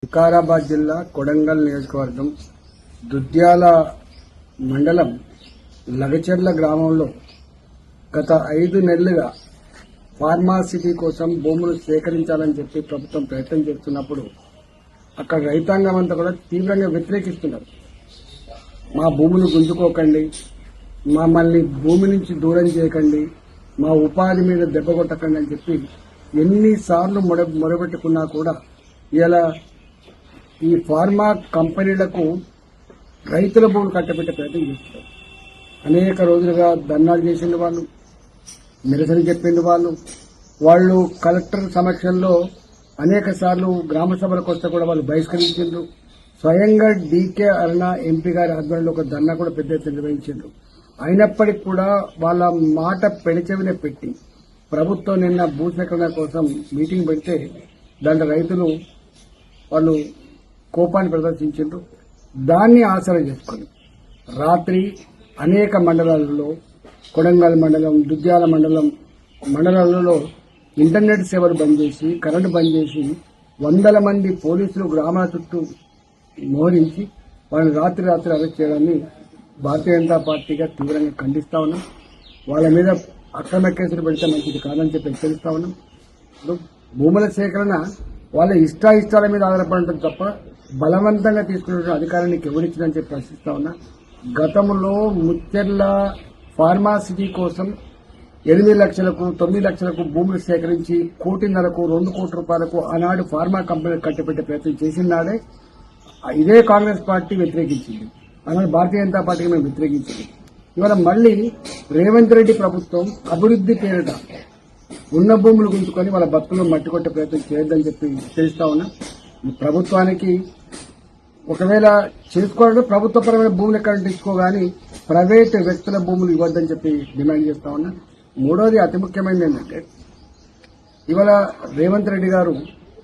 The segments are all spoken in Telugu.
వికారాబాద్ జిల్లా కొడంగల్ నియోజకవర్గం దుద్యాల మండలం లగచెర్ల గ్రామంలో గత 5 నెలలుగా ఫార్మాసిటీ కోసం భూములు సేకరించాలని చెప్పి ప్రభుత్వం ప్రయత్నం చేస్తున్నప్పుడు అక్కడ రైతాంగం అంతా కూడా తీవ్రంగా వ్యతిరేకిస్తున్నారు. మా భూములు గుంజుకోకండి, మమ్మల్ని భూమి నుంచి దూరం చేయకండి, మా ఉపాధి మీద దెబ్బ కొట్టకండి అని చెప్పి ఎన్నిసార్లు మొరబెట్టుకున్నా కూడా ఇలా ఈ ఫార్మా కంపెనీలకు రైతుల భూములు కట్టబెట్టే ప్రయత్నం చేస్తున్నారు. అనేక రోజులుగా ధర్నాలు చేసిండు వాళ్ళు, నిరసన చెప్పిండు వాళ్ళు కలెక్టర్ సమక్షంలో అనేక సార్లు గ్రామ సభలకు వస్తే కూడా వాళ్ళు బహిష్కరించిండ్రు. స్వయంగా డీకే అరుణ ఎంపీ గారి ఆధ్వర్యంలో ఒక ధర్నా కూడా పెద్ద ఎత్తున నిర్వహించిండ్రు. అయినప్పటికీ కూడా వాళ్ళ మాట పెడచెవిన పెట్టి ప్రభుత్వం నిన్న భూసేకరణ కోసం మీటింగ్ పెడితే దాంట్లో రైతులు వాళ్ళు కోపాన్ని ప్రదర్శించారు. దాన్ని ఆసరా చేసుకుని రాత్రి అనేక మండలాలలో కొడంగల్ మండలం, దుద్యాల మండలాలలో ఇంటర్నెట్ సేవలు బంద్ చేసి, కరెంటు బంద్ చేసి 100 మంది పోలీసులు గ్రామాల చుట్టూ మోహరించి వాళ్ళని రాత్రి అరెస్ట్ చేయడాన్ని భారతీయ జనతా పార్టీగా తీవ్రంగా ఖండిస్తా ఉన్నాం. వాళ్ళ మీద అక్రమ కేసులు పెడితే మంచిది కాదని చెప్పి హెచ్చరిస్తా ఉన్నాం. భూముల సేకరణ వాళ్ళ ఇష్టాల మీద ఆధారపడటం తప్ప బలవంతంగా తీసుకునే అధికారాన్ని ఎవరిచ్చిందని చెప్పి ప్రశ్నిస్తా ఉన్నా. గతంలో ముచ్చెర్ల ఫార్మాసిటీ కోసం 8 లక్షలకు 9 లక్షలకు భూములు సేకరించి 1.5 కోటి 2 కోట్ల రూపాయలకు ఆనాడు ఫార్మా కంపెనీలు కట్టబెట్టే ప్రయత్నం చేసిన నాడే ఇదే కాంగ్రెస్ పార్టీ వ్యతిరేకించింది. ఆనాడు భారతీయ జనతా పార్టీకి మేము వ్యతిరేకించింది. ఇవాళ మళ్లీ రేవంత్ రెడ్డి ప్రభుత్వం అభివృద్ది పేరిట ఉన్న భూములు గుంజుకొని వాళ్ళ బతుకులు మట్టి కొట్టే ప్రయత్నం చేయొద్దని చెప్పి తెలుస్తా ఉన్నా. ఈ ప్రభుత్వానికి ఒకవేళ చేసుకోవాలంటే ప్రభుత్వపరమైన భూములు ఎక్కడ తీసుకోగాని ప్రైవేట్ వ్యక్తుల భూములు ఇవ్వద్దని చెప్పి డిమాండ్ చేస్తా ఉన్నా. మూడోది అతి ముఖ్యమైనది ఏంటంటే ఇవాళ రేవంత్ రెడ్డి గారు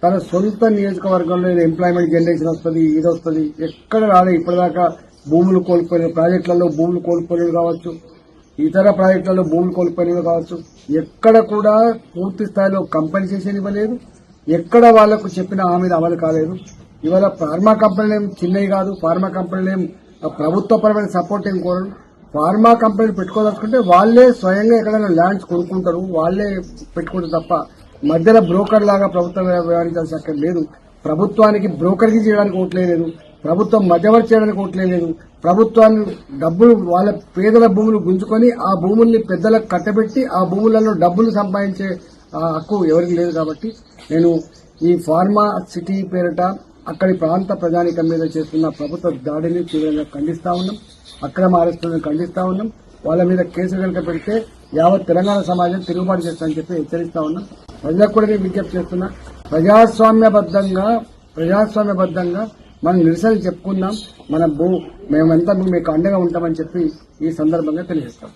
తన సొంత నియోజకవర్గంలో ఎంప్లాయ్మెంట్ జనరేషన్ వస్తుంది, ఇది వస్తుంది, ఎక్కడ రాలే ఇప్పటిదాకా. భూములు కోల్పోయిన ప్రాజెక్టులలో భూములు కోల్పోయినవి కావచ్చు, ఇతర ప్రాజెక్టులలో భూములు కోల్పోయినవి కావచ్చు, ఎక్కడ కూడా పూర్తి స్థాయిలో కంపెన్సేషన్ ఇవ్వలేదు. ఎక్కడ వాళ్లకు చెప్పిన హామీలు అమలు కాలేదు. ఇవాళ ఫార్మా కంపెనీలు ఏం చిన్నవి కాదు, ఫార్మా కంపెనీలు ఏం ప్రభుత్వపరమైన సపోర్ట్ ఏం కోరరు. ఫార్మా కంపెనీలు పెట్టుకోదలుచుకుంటే వాళ్లే స్వయంగా ఎక్కడైనా ల్యాండ్స్ కొనుక్కుంటారు, వాళ్లే పెట్టుకుంటారు తప్ప మధ్యలో బ్రోకర్ లాగా ప్రభుత్వం వ్యవహరించాల్సిన అక్కడ లేదు. ప్రభుత్వానికి బ్రోకర్కి చేయడానికి ఓట్లేదు, ప్రభుత్వం మధ్యవర్తి చేయడానికి ఓట్లేదు. ప్రభుత్వాన్ని డబ్బులు వాళ్ళ పేదల భూములు గుంజుకొని ఆ భూముల్ని పెద్దలకు కట్టబెట్టి ఆ భూములలో డబ్బులు సంపాదించే హక్కు ఎవరికి లేదు. కాబట్టి నేను ఈ ఫార్మా సిటీ పేరిట అక్కడి ప్రాంత ప్రజానీకం మీద చేస్తున్న ప్రభుత్వ దాడిని తీవ్రంగా ఖండిస్తా ఉన్నాం. అక్రమ అరెస్టులను ఖండిస్తా ఉన్నాం. వాళ్ళ మీద కేసులు కనుక పెడితే యావత్ తెలంగాణ సమాజం తిరుగుబాటు చేస్తామని చెప్పి హెచ్చరిస్తా ఉన్నాం. ప్రజలకు కూడా నేను విజ్ఞప్తి చేస్తున్నా, ప్రజాస్వామ్యబద్దంగా మనం నిరసనలు చెప్పుకుందాం. మేమంతా మీకు అండగా ఉంటామని చెప్పి ఈ సందర్భంగా తెలియజేస్తాం.